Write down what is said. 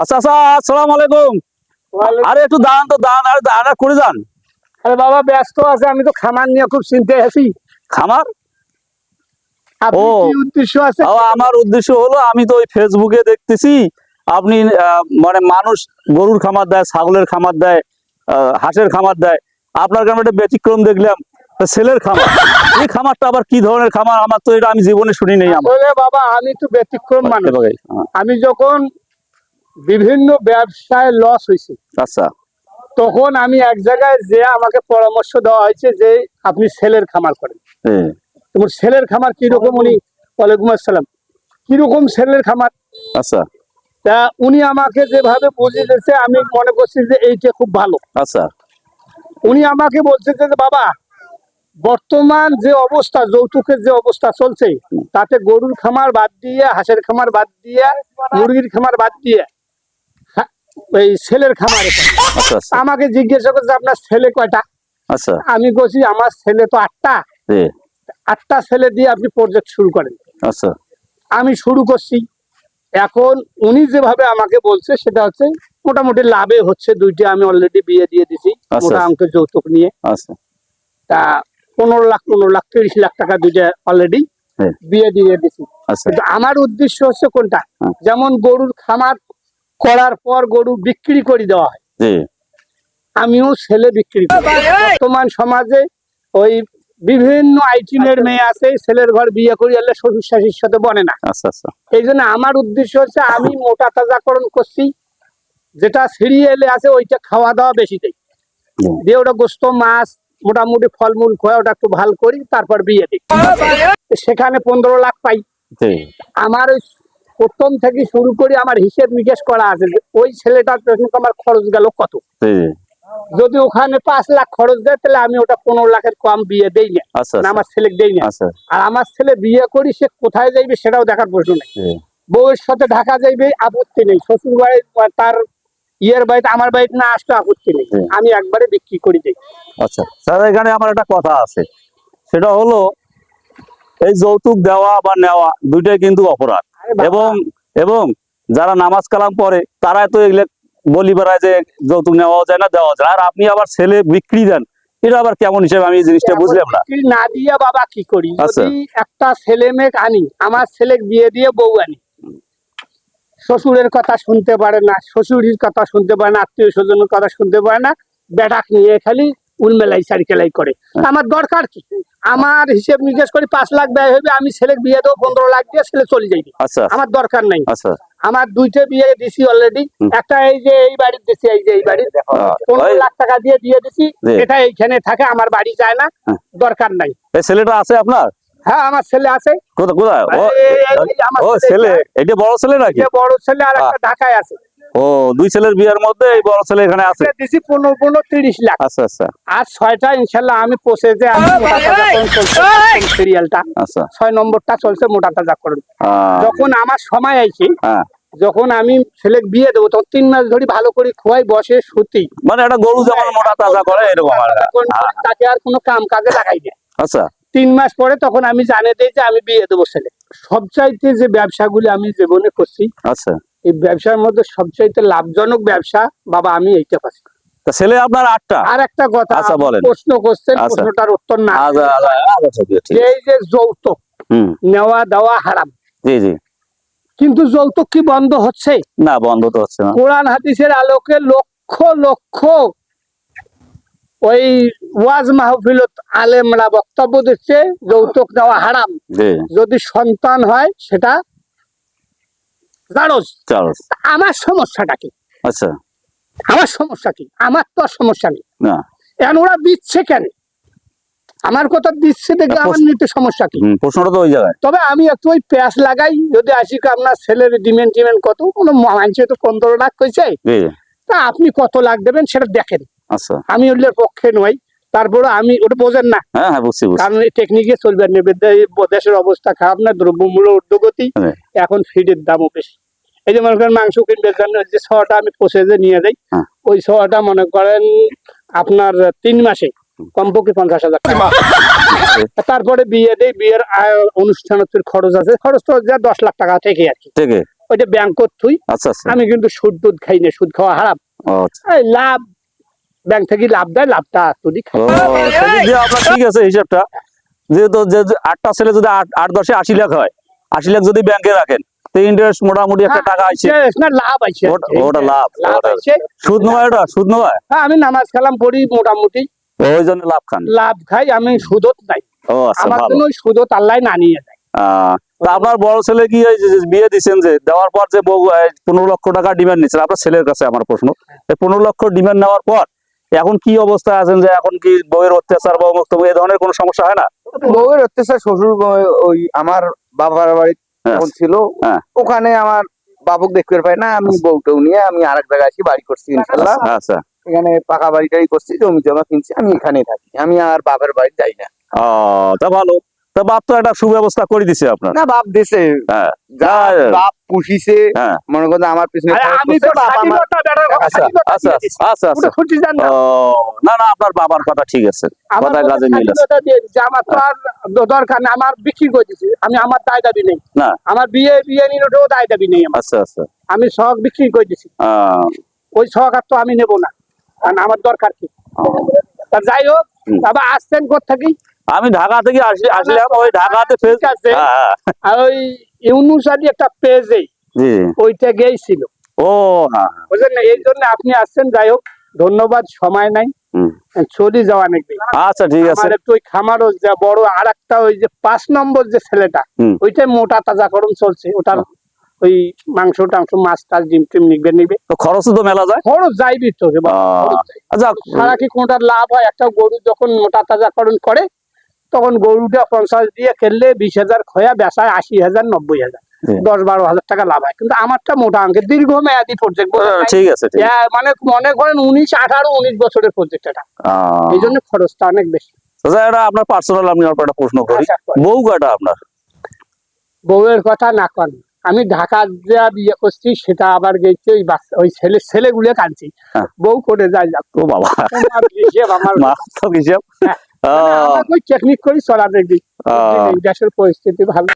আচ্ছা আচ্ছা, আসসালামু আলাইকুম। আরে একটু দাঁড়ান তো, দাঁড়ান, আরে দাঁড়ান করে যান। আরে বাবা ব্যস্ত আছে, আমি তো খামার নিয়ে খুব চিন্তায় আছি। খামার? ও, আপনার কি উদ্দেশ্য আছে? আমার উদ্দেশ্য হলো, আমি তো ওই ফেসবুকে দেখতেছি আপনি মানে মানুষ গরুর খামার দেয়, ছাগলের খামার দেয়, হাঁসের খামার দেয়। আপনার গ্রামে একটা ব্যতিক্রম দেখলাম, ছেলের খামার। এই খামারটা আবার কি ধরনের খামার? আমার তো এটা আমি জীবনে শুনি নেই। আসলে বাবা আমি তো ব্যতিক্রম মানুষ। আমি যখন বিভিন্ন ব্যবসায় লস হয়েছে, আচ্ছা, তখন আমি এক জায়গায় যে আমাকে পরামর্শ দেওয়া হয়েছে যে আপনি ছেলের খামার করেন। তোমার ছেলের খামার কিরকম? উনি ওয়ালাইকুম আসসালাম, কিরকম ছেলের খামার? আচ্ছা তা উনি আমাকে যেভাবে বুঝিয়ে দিয়েছে আমি মনে করছি যে এইটা খুব ভালো। আচ্ছা, উনি আমাকে বলছে যে বাবা, বর্তমান যে অবস্থা, যৌতুকের যে অবস্থা চলছে, তাতে গরুর খামার বাদ দিয়ে, হাঁসের খামার বাদ দিয়ে, মুরগির খামার বাদ দিয়ে এই ছেলের খামার। আচ্ছা, আমাকে জিজ্ঞাসা করছে আপনার ছেলে কয়টা? আচ্ছা, আমি বলছি আমার ছেলে তো 8টা। 8টা ছেলে দিয়ে আপনি প্রজেক্ট শুরু করেন। আচ্ছা, আমি শুরু করছি। এখন উনি যেভাবে আমাকে বলছে সেটা হচ্ছে মোটামুটি লাভে হচ্ছে। 2টি আমি অলরেডি বিয়ে দিয়ে দিছি মোটা অঙ্কের যৌতুক নিয়ে। আচ্ছা, তা 15 লাখ 30 লাখ টাকা 2টা অলরেডি বিয়ে দিয়ে দিছি। কিন্তু আমার উদ্দেশ্য হচ্ছে কোনটা, যেমন গরুর খামার করার পর গরু বিক্রি করে দেওয়া হয়, আমিও ছেলে বিক্রি করি। বর্তমান সমাজে ওই বিভিন্ন আইটিনের মেয়ে আছে, ছেলের ঘর বিয়ে করে এলে শ্বশুর শাশুড়ির সাথে বনে না। এই জন্য আমার উদ্দেশ্য হচ্ছে আমি মোটা তাজাকরণ করছি, যেটা সিরিয়ালে আছে ওইটা খাওয়া দাওয়া বেশি দেই, দিয়ে ওটা গোস্ত মাছ মোটামুটি ফলমূল খোয়া ওটা একটু ভাল করি, তারপর বিয়ে দিই। সেখানে 15 লাখ পাই। আমার ওই প্রথম থেকে শুরু করি, আমার হিসেব নিকেশ করা আছে ওই ছেলেটার পেছনে আমার খরচ গেল কত। যদি ওখানে 5 লাখ খরচ দেয় তাহলে আমি ওটা 15 লাখের কম বিয়ে দেই না, আমার ছেলে দেই না। আর আমার ছেলে বিয়ে করি, সে কোথায় যাইবে সেটাও দেখার প্রশ্ন নেই। বউয়ের সাথে ঢাকা যাইবে, আপত্তি নেই। শ্বশুর বাড়ি তার ইয়ের বাড়িতে আমার বাড়িতে না আসলে আপত্তি নেই, আমি একবারে বিক্রি করে দিই। আচ্ছা স্যার, এখানে আমার একটা কথা আছে, সেটা হলো এই যৌতুক দেওয়া বা নেওয়া দুইটাই কিন্তু অপরাধ। এবং এবং যারা নামাজ কালাম পড়ে তারা তো এগুলো বলি বেড়ায় যে যৌতুক নেওয়া যায় না, দেওয়া যায়। আর আপনি আবার ছেলে বিক্রি দেন, এটা আবার কেমন হিসেবে? আমি এই জিনিসটা বুঝলাম না। বিক্রি না দিয়ে বাবা কি করি, যদি একটা ছেলে মেয়ে আনি, আমার ছেলে বিয়ে দিয়ে বউ আনি, শ্বশুরের কথা শুনতে পারে না, শ্বশুরের কথা শুনতে পারে না, আত্মীয় স্বজনের কথা শুনতে পারে না, বেটাক নিয়ে খালি উলমেলাই সাইকেলাই করে। আমার দরকার কি? আমার হিসেব নিকেশ করে 5 লাখ ব্যয় হবে, আমি ছেলে বিয়ে দেবো 15 লাখ দিয়ে, ছেলে চলে যাইবে। আমার দরকার নাই। আমার 2টা বিয়ে দিছি অলরেডি। একটা এই যে এই বাড়ির দিছি, এই যে এই বাড়ি 15 লাখ টাকা দিয়ে দিছি, এটা এইখানে থাকে, আমার বাড়ি যায় না, দরকার নাই। এই ছেলেটা আছে আপনার? হ্যাঁ আমার ছেলে আছে। কোথায়? ও ছেলে, এটা বড় ছেলে নাকি? বড় ছেলে, আর একটা ঢাকায় আছে। ও, 2 ছেলের বিয়ের মধ্যে এই বড় ছেলে এখানে আছে। দিছি 15 30 লাখ। আচ্ছা আচ্ছা। আর 6টা ইনশাআল্লাহ আমি পোষে যে আমি মোটা তাজাকরণ চলছে সিরিয়ালটা। 6 নম্বরটা চলছে মোটা তাজাকরণ। যখন আমার সময় আইছে, যখন আমি ছেলে বিয়ে দেবো, তখন 3 মাস ধরে ভালো করে খোয়াই, বসে সুতি, মানে একটা গরু যেমন মোটা তাজা করে এরকম তাকে আর কোনো কাম কাজে লাগাই না। আচ্ছা, 3 মাস পরে তখন আমি জানিয়ে দিই যে আমি বিয়ে দেবো ছেলে। সবচাইতে যে ব্যবসাগুলি আমি জীবনে করছি, আচ্ছা, এই ব্যবসার মধ্যে সবচাইতে লাভজনক ব্যবসা বাবা আমি এইটা পাচ্ছি। ছেলে আপনার 8টা? আর একটা কথা, প্রশ্ন করছেন, প্রশ্নটার উত্তর না। এই যে যৌতুক নেওয়া দেওয়া হারাম, জি জি, কিন্তু যৌতুক কি বন্ধ হচ্ছে? না, বন্ধ তো হচ্ছে না। কোরআন হাদিসের আলোকে লক্ষ লক্ষ ওই ওয়াজ মাহফিলত আলেমরা বক্তব্য দিচ্ছে যৌতুক দেওয়া হারাম, যদি সন্তান হয় সেটা জারজ। আমার সমস্যাটা কি? আচ্ছা, আমার সমস্যা কি? আমার তো সমস্যা নেই, এখন ওরা দিচ্ছে কেন? আমার কথা দিচ্ছে দেখে আমার নিতে সমস্যা কি? প্রশ্নটা তো ওই জায়গায়। তবে আমি একটু ওই প্যাঁচ লাগাই, যদি আসি আপনার ছেলের ডিমেন্ড কত, কোনো মানুষে তো 15 লাখ কইছে, তা আপনি কত লাখ দেবেন সেটা দেখেন। আমি ওদের পক্ষে নই, তারপরে আমি ওটা বোঝেন না, কারণ এই টেকনিকে চলবে না। দেশের অবস্থা খারাপ না, দ্রব্যমূল্য ঊর্ধ্বগতি, এখন ফিডের দামও বেশি। এই যে মনে করেন মাংস কিনবে, যে 6টা আমি পোষে যে নিয়ে যাই, ওই 6টা মনে করেন আপনার 3 মাসে কমপক্ষে 50,000 টাকা। তারপরে বিয়ে দেয়, বিয়ের অনুষ্ঠানের খরচ আছে, খরচ তো 10 লাখ টাকা থেকে আর কি। ওইটা ব্যাংক থুই। আচ্ছা আচ্ছা আমি কিন্তু সুদ টুদ খাই না, সুদ খাওয়া হারাম। ও আচ্ছা। এই লাভ ব্যাংক থেকে লাভ দেয়, লাভটা তুই খাই। ও, সেদিক দিয়ে আপনার ঠিক আছে হিসাবটা। যেহেতু যে 8টা ছেলে যদি 8-10-এ 80 লাখ হয়, 80 লাখ যদি ব্যাংকে রাখেন, তো ইন্টারেস্ট মোটামুটি একটা টাকা আছে। না লাভ আছে, ওটা লাভ, লাভ আছে। সুদ নয়, ওটা সুদ নয়। হ্যাঁ, আমি নামাজ কালাম পড়ি মোটামুটি, ওই জন্য লাভ খান। লাভ খাই, আমি সুদত নাই। ও আচ্ছা, আমার ভালো। জন্য সুদত আল্লাহ না নিয়ে যায়। তা আপনার বড় ছেলে কি এই যে বিয়ে দিচ্ছেন, যে দেওয়ার পর যে বউ 15 লক্ষ টাকা ডিমান্ড নিচ্ছেন, আপনার ছেলের কাছে আমার প্রশ্ন, 15 লক্ষ ডিমান্ড নেওয়ার পর এখন কি অবস্থায় আছেন? যে এখন কি বউয়ের অত্যাচার বা অমুক তমুক এই ধরনের কোনো সমস্যা হয় না? বউয়ের অত্যাচার শ্বশুর ওই আমার বাবার বাড়ি যখন ছিল, হ্যাঁ। ওখানে আমার বাবুক দেখতে পাই না, আমি বউটাও নিয়ে আমি আরেক জায়গায় আছি, বাড়ি করছি ইনশাল্লাহ। আচ্ছা, এখানে পাকা বাড়িটাই করছি, জমি জমা কিনছি, আমি এখানেই থাকি, আমি আর বাবার বাড়ি যাই না। তা ভালো। তা বাপ তো একটা সুব্যবস্থা করে দিছে আপনার। না, বাপ দিছে, হ্যাঁ, যা বাপ পুষিছে, হ্যাঁ। মনে করেন আমার পিছনে আরে খরচ আমি করছে, তো বাপ আমার। স্বাধীনতা বেটার কথা, আচ্ছা স্বাধীনতা আচ্ছা দিয়ে দিছি। আচ্ছা আচ্ছা। ওটা খুঁটি জান না। ও, না না, আপনার বাবার কথা ঠিক আছে, আমার কথায় কাজে মিল আছে। স্বাধীনতা দিয়ে দিছি, আমার তো আর দরকার নেই, আমার বিক্রি করে দিছি, আমি আমার দায় দাবি নেই। না, আমার বিয়ে বিয়ে নিলেও দায় দাবি নেই আমার। আচ্ছা আচ্ছা। আমি শখ বিক্রি করে দিছি, ওই শখ আর তো আমি নেবো না, কারণ আমার দরকার কি। তা যাই হোক, বাবা আসছেন কোত্থেকে? আমি ঢাকা থেকে আসলাম, ওই ঢাকাতে ঠিক আছে। আর ওই ইউনুস আলী একটা পেজে জি। ওইটা গেছিল, ও হ্যাঁ, বুঝলেন না, এই জন্য আপনি আসছেন। যাই হোক, ধন্যবাদ, সময় নাই, হুম। চলে যাওয়া নাকি। আচ্ছা ঠিক আছে। আমার একটু ওই খামারও যা বড়, আর একটা ওই যে 5 নম্বর যে ছেলেটা, হুম। ওইটাই মোটা তাজাকরণ চলছে, ওটার ওই মাংস টাংস মাছ টাছ ডিম টিম নিবে। তো খরচ তো মেলা যায়। খরচ যাইবি তো রে বাবা, খরচ যাই। আচ্ছা, সারা কি কোনটার লাভ হয়? একটা গরু যখন মোটা তাজাকরণ করে, তখন গরুটা 50 দিয়ে খেললে 20,000 খয়া বেচায় 80,000 90,000, 10-12 টাকা লাভ হয়। কিন্তু আমারটা মোটা অঙ্কের দীর্ঘমেয়াদী প্রজেক্ট, ঠিক আছে ঠিক আছে। মানে মনে করেন 19-18-19 বছরের প্রজেক্ট এটা, এই জন্য খরচটা অনেক বেশি। আচ্ছা, এটা আপনার পার্সোনাল, আমি আপনার একটা প্রশ্ন করি, আচ্ছা, করেন। বউ কয়টা আপনার? বউয়ের কথা না করেন, আমি ঢাকা যা বিয়ে করছি সেটা আবার গেছি, ওই ওই ছেলেগুলো কাঁদছি, হ্যাঁ। বউ করে যায় যাক। ও বাবা, তোমার হিসেব আমার মারাত্মক হিসাব। মানে আমার ওই টেকনিক করি চলা দেখবি, দেশের পরিস্থিতি ভালো।